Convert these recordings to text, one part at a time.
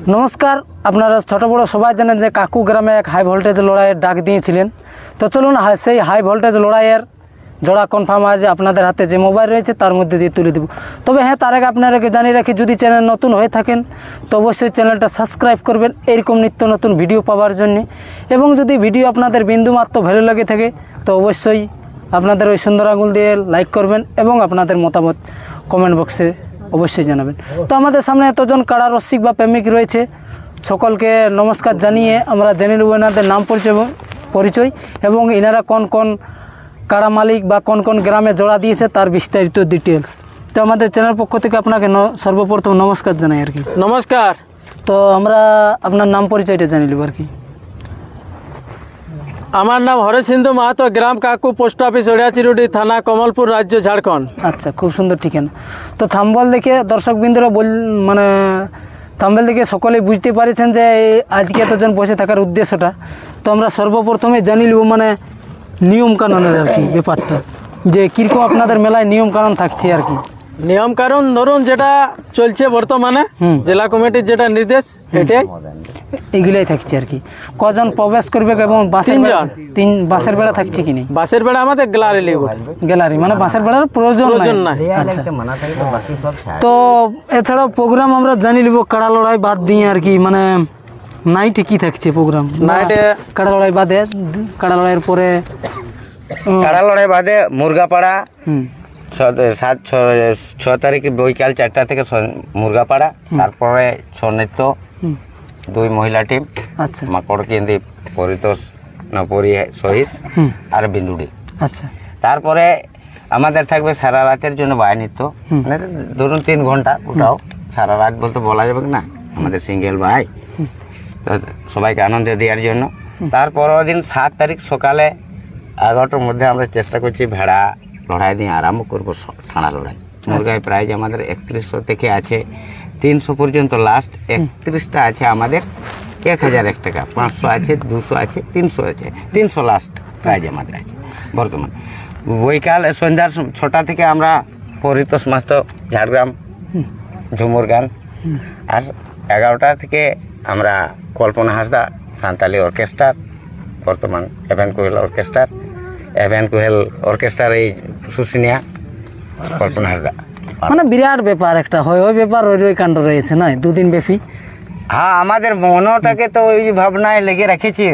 নমস্কার, আপনারা ছোট বড় সবাই জানেন যে কাকু গ্রামে এক হাই ভোল্টেজ লড়াইয়ের ডাক দিয়েছিলেন। তো চলুন সেই হাই ভোল্টেজ লড়াইয়ের জোড়া কনফার্ম আজ আপনাদের হাতে যে মোবাইল রয়েছে তার মধ্যে দিয়ে তুলে দেব। তবে হ্যাঁ, তার আগে আপনারাকে জানিয়ে রাখি, যদি চ্যানেল নতুন হয়ে থাকেন তো অবশ্যই চ্যানেলটা সাবস্ক্রাইব করবেন এরকম নিত্য নতুন ভিডিও পাওয়ার জন্য। এবং যদি ভিডিও আপনাদের বিন্দুমাত্র ভালো লাগে থাকে তো অবশ্যই আপনাদের ওই সুন্দর আঙুল দিয়ে লাইক করবেন এবং আপনাদের মতামত কমেন্ট বক্সে অবশ্যই জানাবেন। তো আমাদের সামনে এতজন কাড়া রসিক বা প্রেমিক রয়েছে, সকলকে নমস্কার জানিয়ে আমরা জেনে নেব এনাদের নাম পরিচয় এবং এনারা কোন কোন কাড়া মালিক বা কোন কোন গ্রামে জোড়া দিয়েছে তার বিস্তারিত ডিটেলস। তো আমাদের চ্যানেল পক্ষ থেকে আপনাকে সর্বপ্রথম নমস্কার জানাই আর কি। নমস্কার। তো আমরা আপনার নাম পরিচয়টা জানি নেব আর কি। আমার নাম হরেশিন্দু মাহাতো, গ্রাম কাকু, পোস্ট অফিস ওড়িয়াচিরুডি, থানা কমলপুর, রাজ্য ঝাড়খণ্ড। আচ্ছা, খুব সুন্দর ঠিকানা। তো থাম্বল দেখে দর্শকবৃন্দরা থাম্বল দেখে সকলেই বুঝতে পারছেন যে আজকে এতজন বসে থাকার উদ্দেশ্যটা। তো আমরা সর্বপ্রথমে জানি নেব নিয়ম কানুনের আর কি ব্যাপারটা, যে কীরকম আপনাদের মেলায় নিয়ম কানুন থাকছে আর কি। নিয়ম কারণ ধরুন যেটা চলছে বর্তমানে জেলা কমিটির যেটা নির্দেশ এটাই এগুলাই থাকছে আর কি। কজন প্রবেশ করবে এবং বাসের বেড়া থাকছে কি নেই? বাসের বেড়া আমাদের গ্যালারি মানে বাসের বেড়ার প্রয়োজন নাই। আচ্ছা, তো এছাড়াও প্রোগ্রাম আমরা জানি নেব কাড়া লড়াই বাদ দিয়ে আর কি, নাইটে কি থাকছে প্রোগ্রাম? নাইটে কাড়া লড়াই বাদে, কাড়া লড়াইয়ের পরে কাড়া লড়াই বাদে মুরগাপাড়া 6 তারিখ বৈকাল 4টা থেকে মুরগাপাড়া, তারপরে ছৌ নৃত্য, 2 মহিলা টিম, আচ্ছা, মাকড় কেন্দ্রি, পরিতোষ, নপরি, সহিস আর বিন্দুড়ি। আচ্ছা, তারপরে আমাদের থাকবে সারা রাতের জন্য বাই নৃত্য, মানে ধরুন 3 ঘন্টা, ওটাও সারা রাত বলতে বলা যাবে না, আমাদের সিঙ্গেল বাই, তো সবাইকে আনন্দ দেওয়ার জন্য। তারপরের দিন 7 তারিখ সকালে 11টার মধ্যে আমরা চেষ্টা করছি ভেড়া লড়াই দিয়ে আরম্ভ করবো। ঠাড়া লড়াই মুরগায় প্রাইজ আমাদের 3100 থেকে আছে 300 পর্যন্ত, লাস্ট 31টা আছে আমাদের 1001 টাকা, 500 আছে, 200 আছে, 300 আছে, 300 লাস্ট প্রাইজ আমাদের আছে বর্তমান। বৈকাল সন্ধ্যার 6টা থেকে আমরা পরিতোষ মাস্ত, ঝাড়গ্রাম, ঝুমুর গান, আর 11টা থেকে আমরা কল্পনা হাসদা সান্তালি অর্কেস্ট্রার, বর্তমান এভেন কোহেল অর্কেস্ট্রার এই শুশুনিয়া কল্পনা হাসদা। বিরাট ব্যাপার একটা হয়, ওই ব্যাপার ওই কাণ্ড রয়েছে না 2 দিন ব্যাপী। হ্যাঁ, আমাদের মনটাকে তো ওই ভাবনায় লেগে রেখেছি,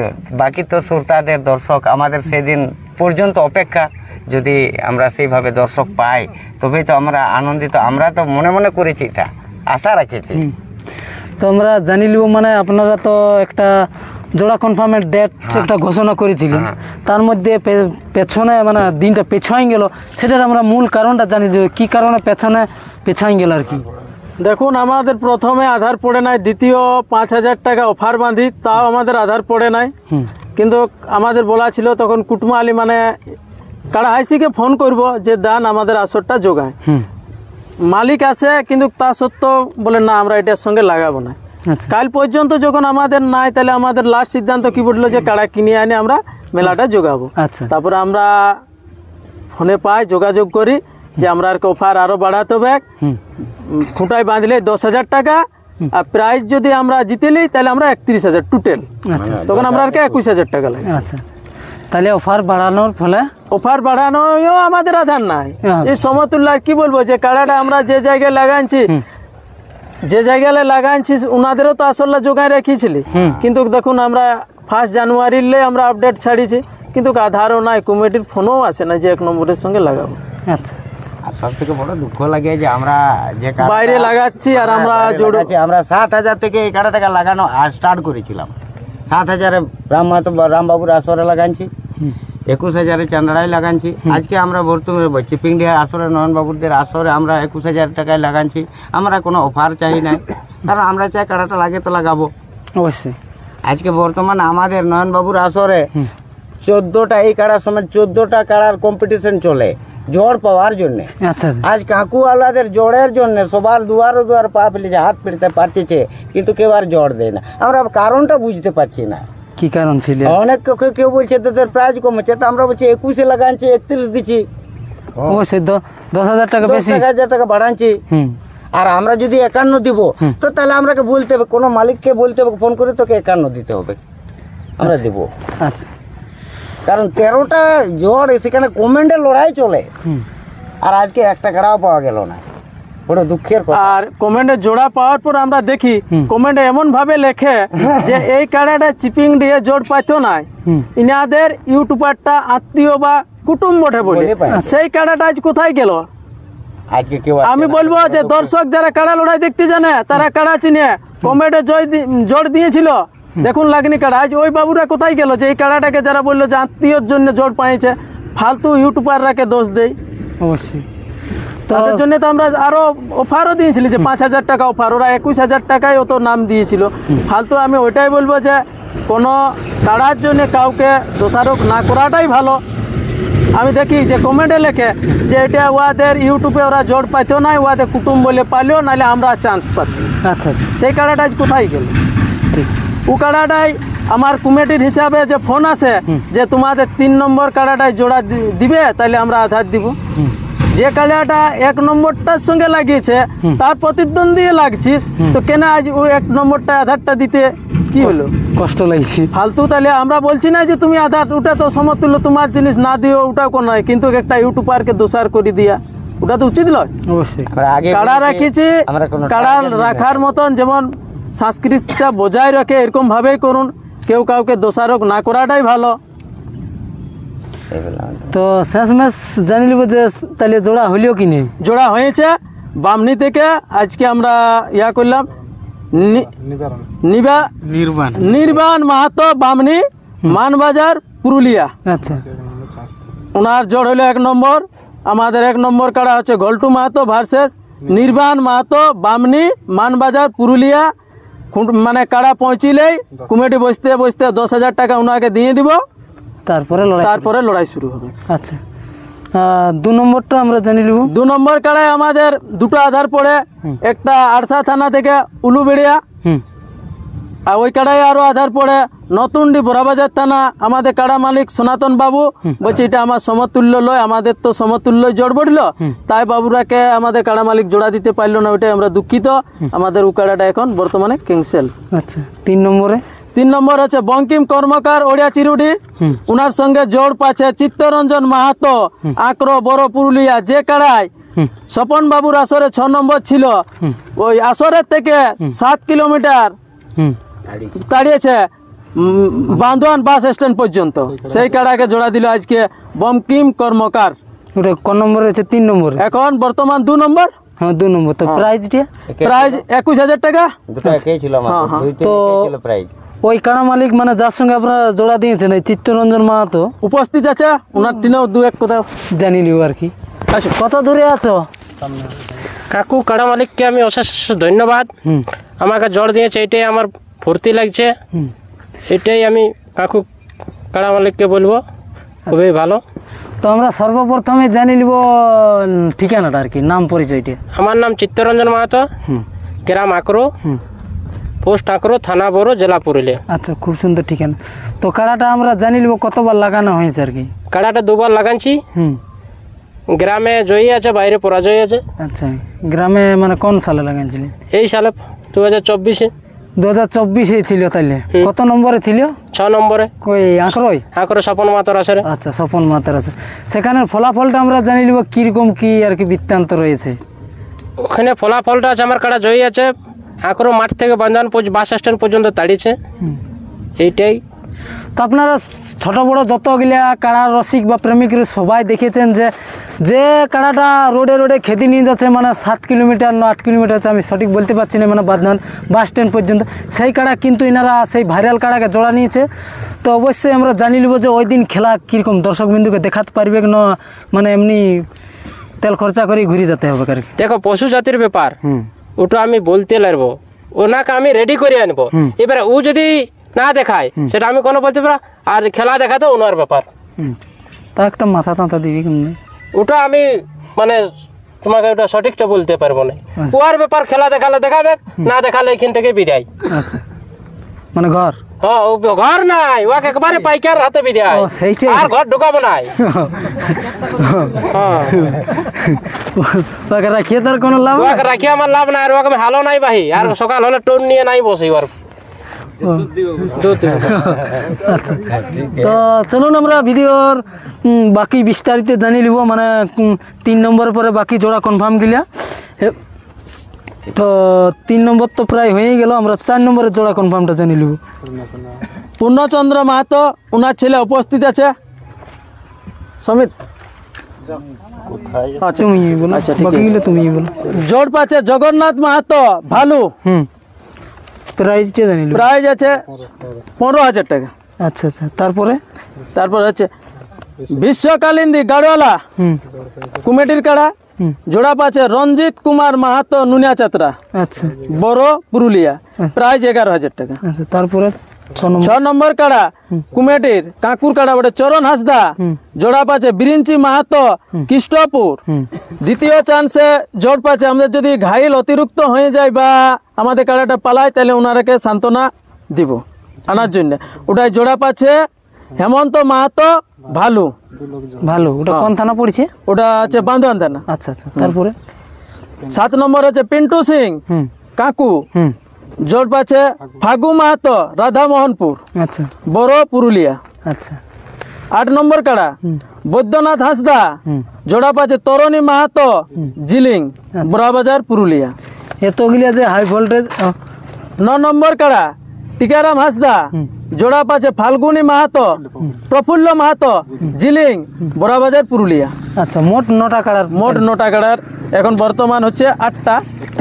বাকি তো শ্রোতাদের দর্শক আমাদের সেদিন পর্যন্ত অপেক্ষা। যদি আমরা সেইভাবে দর্শক পাই তবেই তো আমরা আনন্দিত, আমরা তো মনে মনে করেছি, এটা আশা রাখেছি। তো আমরা জানি লিব আপনারা তো একটা জোড়া কনফার্মের ডেট একটা ঘোষণা করেছিলেন, তার মধ্যে পেছনে দিনটা পেছাই গেল, সেটার আমরা মূল কারণটা জানি যে কী কারণে পেছাই গেল আর কি। দেখুন, আমাদের প্রথমে আধার পড়ে নাই, দ্বিতীয় 5000 টাকা অফার বাঁধি, তাও আমাদের আধার পড়ে নাই। কিন্তু আমাদের বলা ছিল তখন কুটুমালি কাড়া হাইসিকে ফোন করব যে দান আমাদের আসরটা যোগায়। মালিক আসে, কিন্তু তা সত্ত্বেও বলে না, আমরা এটার সঙ্গে লাগাবো না। কাল পর্যন্ত যখন আমাদের নাই, তাহলে আমাদের লাস্ট সিদ্ধান্ত কি বললো যে কাড়া কিনে আনে আমরা মেলাটা যোগাবো। আচ্ছা, তারপরে আমরা ফোনে পাই, যোগাযোগ করি যে আমরা আর অফার আরো বাড়াতে হবে, খুঁটায় বাঁধলে 10,000 টাকা, আর প্রাইজ যদি আমরা জিতেলি তাহলে আমরা 31,000 টোটাল। তখন আমরা আর 21,000 টাকা লাগে। আচ্ছা, তাহলে অফার বাড়ানোর ফলে অফার বাড়ানো আমাদের আধার নাই। এই সমতুল্য কি বলবো, যে কাড়াটা আমরা যে জায়গায় লাগাইছি ওনাদেরও তো আসলে জোগায় রেখেছিলি, কিন্তু দেখুন আমরা 1 জানুয়ারিলে আমরা আপডেট ছাড়িছি, কিন্তু আধারও নাই, কমিটির ফোনও আসে না যে 1 নম্বরের সঙ্গে লাগাবো। আচ্ছা, আর সব থেকে বড় দুঃখ লাগে যে আমরা যে বাইরে লাগাচ্ছি, আর আমরা 7,000 থেকে এই কাড়াটাকে লাগানো স্টার্ট করেছিলাম। 7,000 রামবাবুর আসরে লাগাচ্ছি, 21,000 চান্দাড়ায় লাগাচ্ছি। আজকে আমরা বর্তমানে চিপিংডিহার আসরে, নয়নবাবুদের আসরে আমরা 21,000 টাকায় লাগাচ্ছি। আমরা কোনো অফার চাই নাই, কারণ আমরা চাই কাড়াটা লাগে তো লাগাবো অবশ্যই। আজকে বর্তমানে আমাদের নয়নবাবুর আসরে 14টা, এই কাড়ার সময় 14টা কাড়ার কম্পিটিশন চলে জোড় পাওয়ার জন্য। আচ্ছা, আজ কাকুওয়ালাদের জোড়ের জন্য সবার দুয়ার পা ফেলেছে, হাত ফেলতে পারতেছে, কিন্তু কেউ আর জোড় দেয় না। আমরা কারণটা বুঝতে পারছি না কি কারণ ছিল। অনেক কেউ বলছে তোদের প্রাইজ কমেছে, তো আমরা বলছি 21-এ লাগাচ্ছি, 31 দিচ্ছি, অবশ্যই 10,000 টাকা বেশি, 10,000 টাকা বাড়াচ্ছি। আর আমরা যদি 51 দিব তো তাহলে আমরাকে বলতে হবে, কোনো মালিককে বলতে হবে ফোন করে তোকে 51 দিতে হবে, আমরা দেবো। আচ্ছা কারণ 13টা জ্বর সেখানে কমেন্টে লড়াই চলে, আর আজকে একটা কাড়াও পাওয়া গেল না, বড় দুঃখের কথা। আর কমেন্টে জোড়া পাওয়ার পর আমরা দেখি কমেন্টে এমন ভাবে লেখে যে এই কাড়াটা চিপিং দিয়ে জোর পাইতো নাই, ইনাদের ইউটিউবারটা আত্মীয় বা কুটুম্ব বটে বলে, সেই কাড়াটা আজ কোথায় গেল? আজকে কেউ আমি বলবো যে দর্শক যারা কাড়া লড়াই দেখতে জানে তারা কাড়া চিনে কমেন্টে জোর দিয়েছিল, দেখুন লাগনি কাড়া, আজ ওই বাবুরা কোথায় গেল যে এই কাড়াটাকে যারা বললো যে আত্মীয়র জন্য জোর পাইছে, ফালতু ইউটিউবাররাকে দোষ দেয়। অবশ্যই। তো তাদের জন্য তো আমরা আরো অফারও দিয়েছিলি যে 5,000 টাকা অফার, ওরা 21,000 টাকায় অত নাম দিয়েছিল ফালতু। আমি ওইটাই বলবো যে কোনো কাড়ার জন্য কাউকে দোষারোপ না করাটাই ভালো। আমি দেখি যে কমেন্টে লেখে যে এটা ওদের ইউটিউবে ওরা জোর পাইতো না, ওদের কুটুম বলে পাইলেও, নাহলে আমরা চান্স পাচ্ছি। আচ্ছা আচ্ছা সেই কাড়াটা আজ কোথায় গেল? ঠিক। ও কাড়াটাই আমার কমিটির হিসাবে যে ফোন আসে যে তোমাদের 3 নম্বর কাড়াটায় জোড়া দিবে, তাহলে আমরা আধার দিব। যে কাড়াটা 1 নম্বরটার সঙ্গে লাগিয়েছে তার প্রতিদ্বন্দ্বী লাগছিস, তো কেন আজ ওই 1 নম্বরটা আধারটা দিতে কি হলো? কষ্ট লাগছে ফালতু। তাহলে আমরা বলছি না যে তুমি আধার, ওটা তো সমতুল্য, তোমার জিনিস না দিও ওটাও কোনো নয়, কিন্তু একটা ইউটিউবারকে দোষার করে দিয়া ওটা তো উচিত নয়। অবশ্যই। আমরা আগে কাড়া রাখিছি, আমরা কোনো কাড়া target দিই না। রাখার মতন যেমন সংস্কৃতিটা বজায় রাখে এরকম ভাবেই করুন, কেউ কাউকে দোষারোপ না করাটাই ভালো। তো শেষমেশ জানি নিব যে তাহলে জোড়া হইলেও কি নেই? জোড়া হয়েছে বামনি থেকে, আজকে আমরা ইয়া করলাম নির্বাণ মাহাতো বামনি, মানবাজার, পুরুলিয়া। আচ্ছা ওনার জোড় হলো 1 নম্বর। আমাদের 1 নম্বর কাড়া হচ্ছে গল্টু মাহাতো ভার্সেস নির্বাণ মাহাতো, বামনি, মানবাজার, পুরুলিয়া। মানে কাড়া পৌঁছিলেই কমিটি বসতে বসতে 10,000 টাকা ওনাকে দিয়ে দিব, তারপরে লড়াই শুরু হবে। আচ্ছা 2 নম্বরটা আমরা জানি নিব। 2 নম্বর কাড়ায় আমাদের দুটো আধার পড়ে, একটা আড়সা থানা থেকে উলুবেড়িয়া, আর ওই কাড়ায় আরো আধার পড়ে নতুনডি বড়াবাজার থানা। আমাদের কাড়া মালিক সনাতন বাবু বলছে এটা আমার সমতুল্য লয়, আমাদের তো সমতুল্য জোড় পড়লো, তাই বাবুরাকে আমাদের কাড়া মালিক জোড়া দিতে পারলো না, ওইটাই আমরা দুঃখিত। আমাদের ও কাড়াটা এখন বর্তমানে ক্যান্সেল। আচ্ছা 3 নম্বরে 3 নম্বর হচ্ছে বঙ্কিম কর্মকার, ওড়িয়া চিরুডি। উনার সঙ্গে জোড় পাচ্ছে চিত্তরঞ্জন মাহাতো, আক্র, বড় পুরুলিয়া। যে কাড়ায় স্বপন বাবুর আসরে 6 নম্বর ছিল, ওই আসরের থেকে 7 কিলোমিটার দাঁড়িয়েছে বান্দোয়ান বাস স্ট্যান্ড পর্যন্ত, সেই কাড়াকে জোড়া দিল আজকে বঙ্কিম কর্মকার। ওটা কোন নম্বরে আছে? 3 নম্বরে এখন বর্তমান 2 নম্বর। হ্যাঁ 2 নম্বর। তো প্রাইজটা? প্রাইজ 21,000 টাকা। দুটো একই ছিল আমাদের, দুই তিন একই ছিল প্রাইস। ওই কাড়া মালিক মানে যার সঙ্গে আপনারা জোড়া দিয়েছেন এই চিত্তরঞ্জন মাহাতো উপস্থিত আছে, ওনার টিনেও 2-1 কথা জানি লিও আর কি। কত দূরে আছো? কাকু কাড়া মালিককে আমি অশেষ ধন্যবাদ, আমাকে জোর দিয়েছে, এটাই আমার ফুর্তি লাগছে। এটাই আমি কাকু কাড়া মালিককে বলবো, খুবই ভালো। তো আমরা সর্বপ্রথমে জানি নিব ঠিকানাটা আর কি, নাম পরিচয়টা। আমার নাম চিত্তরঞ্জন মাহাতো, গ্রাম আকরো, পোস্ট আকরো, থানা বড়, জেলা পুরুলিয়া। আচ্ছা খুব সুন্দর ঠিকানা। তো কাড়াটা আমরা জানি নিব কতবার লাগানো হয়েছে আর কি? কাড়াটা 2বার লাগাচ্ছি, গ্রামে জয়ী আছে, বাইরে পরাজয় আছে। আচ্ছা গ্রামে মানে কোন সালে লাগাইছিলেন? এই সালে 2024-এ। 2024-এ ছিল তাইলে? কত নম্বরে ছিল? 6 নম্বরে। ওই আঁকড়ই আকরো স্বপন মাহাতোর আসরে। আচ্ছা স্বপন মাতার আছে। সেখানের ফলাফলটা আমরা জানি নিব কিরকম কি আর কি বৃত্তান্ত রয়েছে? ওখানে ফলাফলটা আছে, আমার কাড়া জয়ী আছে, আকরো মাঠ থেকে বান্ধান বাস স্ট্যান্ড পর্যন্ত দাঁড়িয়েছে, এইটাই। তো আপনারা ছোট বড় যতগুলা কাড়া রসিক বা প্রেমিক সবাই দেখেছেন যে যে কাড়াটা রোডে রোডে খেতে নিয়ে যাচ্ছে, মানে 7 কিলোমিটার না 8 কিলোমিটার আছে, আমি সঠিক বলতে পারছি না, মানে বাঁধনান বাস স্ট্যান্ড পর্যন্ত, সেই কাড়া কিন্তু এনারা সেই ভাইরাল কাড়াকে জোড়া নিয়েছে। তো অবশ্যই আমরা জানি নেব যে ওই দিন খেলা কীরকম দর্শক বিন্দুকে দেখাতে পারবে না, মানে এমনি তেল খরচা করে ঘুরে যেতে হবে আর কি। দেখো পশু জাতির ব্যাপার, ওটা আমি বলতে লাগবো, ওনাকে আমি রেডি করে আনবো। এবারে ও যদি না দেখায় সেটা আমি কোনো বলতে পারবো, আর খেলা দেখাতে ওনার ব্যাপার। তা একটা মাথা টাথা দিবি কেমনি, ওটা আমি মানে তোমাকে ওটা সঠিকটা বলতে পারবো না। ওর ব্যাপার, খেলা দেখালে দেখাবে, না দেখালে এখান থেকে বিদায়। আচ্ছা মানে ঘর হ্যাঁ ও ঘর নাই ওকে একবারে পাইকার হাতে বিদায় ও, সেইটাই। আর ঘর ঢুকাবো নাই হ্যাঁ ওকে রাখিয়ে তার কোনো লাভ ওকে রাখি আমার লাভ নাই আর ওকে আমি হালো নাই বাহি আর সকাল হলে টোন নিয়ে নাই বসি ওর দুধ দিব। আচ্ছা তো চলুন আমরা ভিডিওর বাকি বিস্তারিত জানি লিব মানে 3 নম্বর পরে বাকি জোড়া কনফার্ম গিলা তো 3 নম্বর তো প্রায় হয়ে গেল আমরা 4 নম্বরের জোড়া কনফার্মটা জানি লিব পূর্ণচন্দ্র মাহাতো ওনার ছেলে উপস্থিত আছে সমিত আচ্ছা তুমি বলো আচ্ছা, ঠিক বাকিগুলো তুমি বলো জোর পাচ্ছে জগন্নাথ মাহাতো ভালু, প্রাইজটা জানি লিব প্রাইজ আছে 15,000 টাকা। আচ্ছা আচ্ছা তারপরে তারপর হচ্ছে বিশ্বকালিন্দী গাড়ওয়ালা কুমেটির কাড়া, জোড়া পাচ্ছে রঞ্জিত কুমার মাহাতো নুনিয়া চাতরা, আচ্ছা বড় পুরুলিয়া, প্রাইজ 11,000 টাকা। আচ্ছা তারপরে 6 নম্বর 6 নম্বর কাড়া কুমেটির কাকুর কাড়া বটে চরণ হাসদা, জোড়া পাচ্ছে বিরিঞ্চি মাহাতো কৃষ্ণপুর। দ্বিতীয় চান্সে জোড় পাচ্ছে আমাদের যদি ঘাইল অতিরিক্ত হয়ে যায় বা আমাদের কাড়াটা পালায় তাহলে ওনারাকে সান্ত্বনা দিব আনার জন্য। ওটাই জোড়া পাচ্ছে হেমন্ত মাহাতো ভালু, ভালো ওটা কোন থানা পড়ছে ওটা হচ্ছে বান্দোয়ান থানা। আচ্ছা আচ্ছা তারপরে 7 নম্বর হচ্ছে পিন্টু সিং কাকু, হুম জোড় পাচ্ছে ফাগু মাহাতো রাধা মোহনপুর, আচ্ছা বড় পুরুলিয়া। আচ্ছা 8 নম্বর কাড়া বৈদ্যনাথ হাসদা, জোড়া পাচ্ছে তরণী মাহাতো জিলিং, বড়াবাজার পুরুলিয়া। এতগুলা যে হাই ভোল্টেজ 9 নম্বর কাড়া টিকারাম হাসদা, জোড়া পাচ্ছে ফাল্গুনি মাহাতো প্রফুল্ল মাহাতো জিলিং, বড়াবাজার পুরুলিয়া। আচ্ছা মোট 9টা কাড়ার মোট 9টা কাড়ার এখন বর্তমান হচ্ছে 8টা,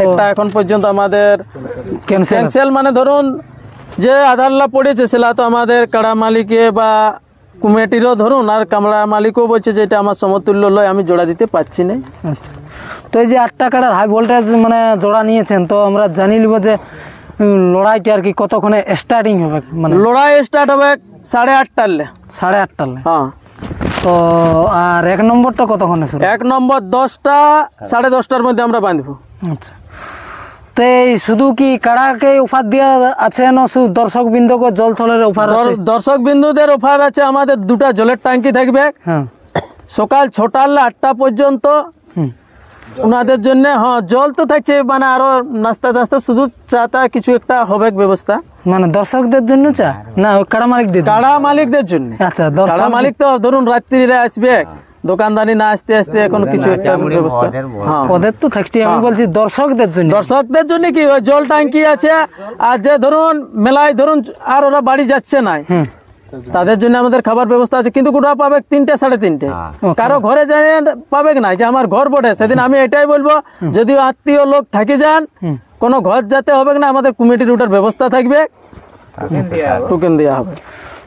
একটা এখন পর্যন্ত আমাদের ক্যান্সেল মানে ধরুন যে আধারলা পড়েছে সেটা তো আমাদের কাড়া মালিকে বা কমিটিরও ধরুন আর কামড়া মালিকও বলছে যে এটা আমার সমতুল্য লয়, আমি জোড়া দিতে পারছি না। আচ্ছা তো এই যে 8টা কাড়ার হাই ভোল্টেজ মানে জোড়া নিয়েছেন তো আমরা জানি নিব যে লড়াইটা আর কি কতক্ষণে স্টার্টিং হবে মানে লড়াই স্টার্ট হবে 8:30টার 8:30 হ্যাঁ। তো আর 1 নম্বরটা কতক্ষণে শুরু 1 নম্বর 10টা 10:30টার মধ্যে আমরা বাঁধবো। আচ্ছা তো এই শুধু কি কাড়াকে অফার দেওয়া আছে না শুধু দর্শক বিন্দুকে জল থলের অফার আছে দর্শক বিন্দুদের অফার আছে, আমাদের 2টা জলের ট্যাঙ্কি থাকবে হ্যাঁ সকাল 6টা 8টা পর্যন্ত ওনাদের জন্য। হ্যাঁ জল তো থাকছে মানে আরো নাস্তা টাস্তা শুধু চাটা কিছু একটা হবে ব্যবস্থা মানে দর্শকদের জন্য চা না ওই কাড়া মালিকদের জন্য? কাড়া মালিকদের জন্য। আচ্ছা কাড়া দর্শক মালিক তো ধরুন রাত্রিরে আসবে, দোকানদারি না আসতে আসতে এখন কিছু একটা ব্যবস্থা। হ্যাঁ ওদের তো থাকছে আমি বলছি দর্শকদের জন্য দর্শকদের জন্য কি ওই জল ট্যাঙ্কি আছে, আর যে ধরুন মেলায় ধরুন আর ওরা বাড়ি যাচ্ছে না তাদের জন্য আমাদের খাবার ব্যবস্থা আছে, কিন্তু ওরা পাবে 3টে 3:30। কারো ঘরে যায় পাবে না যে আমার ঘর বটে, সেদিন আমি এটাই বলবো যদি আত্মীয় লোক থাকে যান কোনো ঘর যেতে হবে না, আমাদের কমিটির ওটার ব্যবস্থা থাকবে, টোকেন দেওয়া হবে।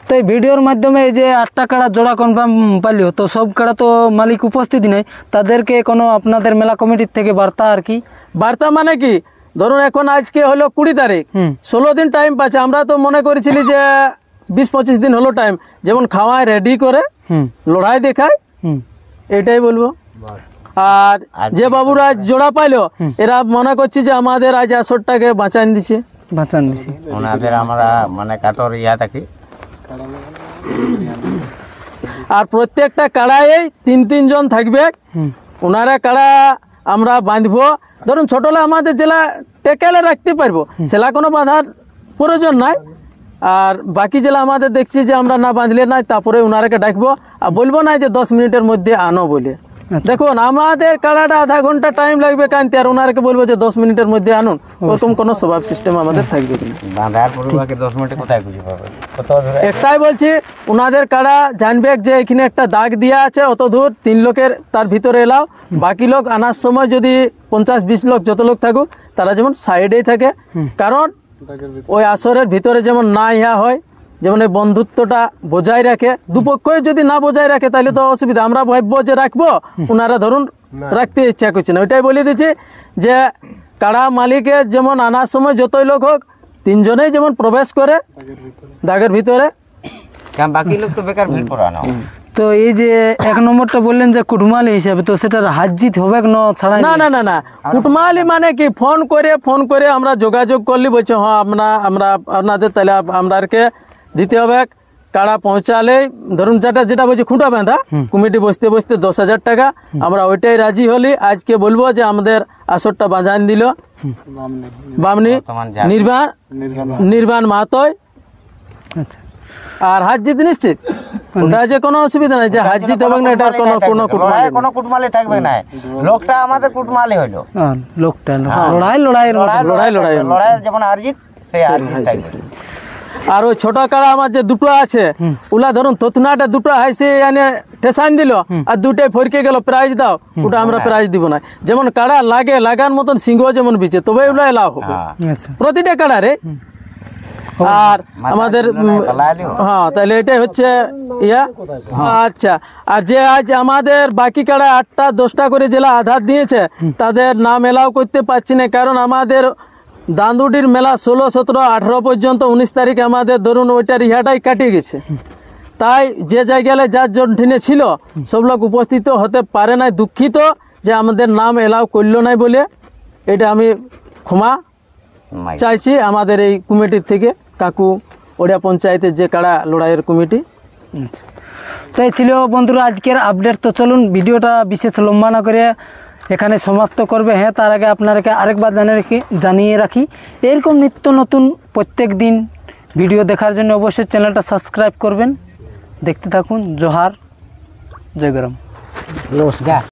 তো এই ভিডিওর মাধ্যমে এই যে 8টা কাড়া জোড়া কনফার্ম পাইলো তো সব কাড়া তো মালিক উপস্থিত নেই, তাদেরকে কোনো আপনাদের মেলা কমিটির থেকে বার্তা আর কি বার্তা মানে কি ধরুন এখন আজকে হলো 20 তারিখ, 16 দিন টাইম পাচ্ছে। আমরা তো মনে করেছিলি যে 20-25 দিন হলো টাইম, যেমন খাওয়ায় রেডি করে লড়াই দেখায়, এটাই বলবো। আর যে বাবুরা জোড়া পাইলো এরা মনে করছি যে আমাদের আজ আসরটাকে বাঁচান দিছে, বাঁচান দিছি ওনাদের আমরা মানে কাতর ইয়া থাকি। আর প্রত্যেকটা কাড়ায় 3 জন থাকবে, ওনারা কাড়া আমরা বাঁধবো। ধরুন ছোটলে আমাদের জেলা টেকেলে রাখতে পারবো, সেলা কোনো বাঁধার প্রয়োজন নাই। আর বাকি জেলা আমাদের দেখছি যে আমরা না বাঁধলে নাই, তারপরে ওনারাকে ডাকবো আর বলবো না যে 10 মিনিটের মধ্যে আনো বলে। দেখুন আমাদের কাড়াটা আধা ঘন্টা টাইম লাগবে কানতে, আর ওনারাকে বলবো যে 10 মিনিটের মধ্যে আনুন, ওরকম কোনো স্বভাব সিস্টেম আমাদের থাকবে না। বাঁধার পূর্বাকে 10 মিনিটে কোথায় খুঁজে পাবে? কত দূরে? একটাই বলছি ওনাদের কাড়া জানবে যে এখানে একটা দাগ দেওয়া আছে, অত দূর 3 লোকের তার ভিতরে এলাও, বাকি লোক আনার সময় যদি 50-20 লোক যত লোক থাকুক তারা যেমন সাইডেই থাকে, কারণ ওই আসরের ভিতরে যেমন না ইহা হয়, যেমন এই বন্ধুত্বটা বজায় রাখে। দুপক্ষই যদি না বজায় রাখে তাহলে তো অসুবিধা, আমরা ভাববো যে রাখবো, ওনারা ধরুন রাখতে ইচ্ছা করছে না। ওইটাই বলে দিচ্ছি যে কাড়া মালিকের যেমন আনার সময় যতই লোক হোক 3 জনেই যেমন প্রবেশ করে দাগের ভিতরে। বাকি লোক তো বেকার ভিড় করে আনা। তো এই যে 1 নম্বরটা বললেন যে কুটমালি হিসাবে, তো সেটার হার জিত হবে না ছাড়া? না না না না, কুটমালি মানে কি, ফোন করে আমরা যোগাযোগ করলি, বলছে হ্যাঁ আমরা আপনাদের তাহলে আমরাকে দিতে হবে। কাড়া পৌঁছালে ধরুন যেটা বলছে খুঁটা বাঁধা, কমিটি বসতে 10,000 টাকা, আমরা ওইটাই রাজি হলি। আজকে বলবো যে আমাদের আসরটা বাজান দিল বামনি নির্বাণ মাহাতোয়। আচ্ছা, আর হার জিত নিশ্চিত, ওটা যে কোনো অসুবিধা নাই, যে হার জিত হবে না এটার কোনো কুটমালি কোনো কুটমালি থাকবে না, লোকটা আমাদের কুটমালি হইলো। আর লোকটা লড়াই লড়াইয়ের যেমন হার জিত, সেই হার জিত থাকবে। আর ওই ছোট কাড়া আমার যে দুটো আছে, ওলা ধরুন থতনাটা দুটো হাইসে এনে ঠেসান দিল আর দুটাই ফরকে গেল, প্রাইজ দাও, ওটা আমরা প্রাইজ দিব না। যেমন কাড়া লাগার মতন সিংহ যেমন বিচে, তবে ওগুলো এলাও হবে আচ্ছা, প্রতিটা কাড়া রে। আর আমাদের হ্যাঁ, তাহলে এটাই হচ্ছে ইয়া। আচ্ছা, আর যে আজ আমাদের বাকি কাড়া 8টা 10টা করে জেলা আধার দিয়েছে, তাদের নাম এলাও করতে পারছি না, কারণ আমাদের দান্দুডির মেলা 16, 17, 18 পর্যন্ত 19 তারিখে আমাদের ধরুন ওইটার ইহাটাই কাটিয়ে গেছে। তাই যে জায়গায় যার জন্ঠিনে ছিল সব লোক উপস্থিত হতে পারে নাই, দুঃখিত যে আমাদের নাম এলাও করলো নাই বলে। এটা আমি ক্ষমা চাইছি আমাদের এই কমিটির থেকে, কাকু ওড়িয়া পঞ্চায়েতের যে কাড়া লড়াইয়ের কমিটি। আচ্ছা, তো এই ছিল বন্ধুরা আজকের আপডেট। তো চলুন ভিডিওটা বিশেষ লম্বা না করে এখানে সমাপ্ত করবে। হ্যাঁ, তার আগে আপনাদেরকে আরেকবার জানিয়ে রাখি, এরকম নিত্য নতুন প্রত্যেক দিন ভিডিও দেখার জন্য অবশ্যই চ্যানেলটা সাবস্ক্রাইব করবেন। দেখতে থাকুন। জোহার, জয় গরম।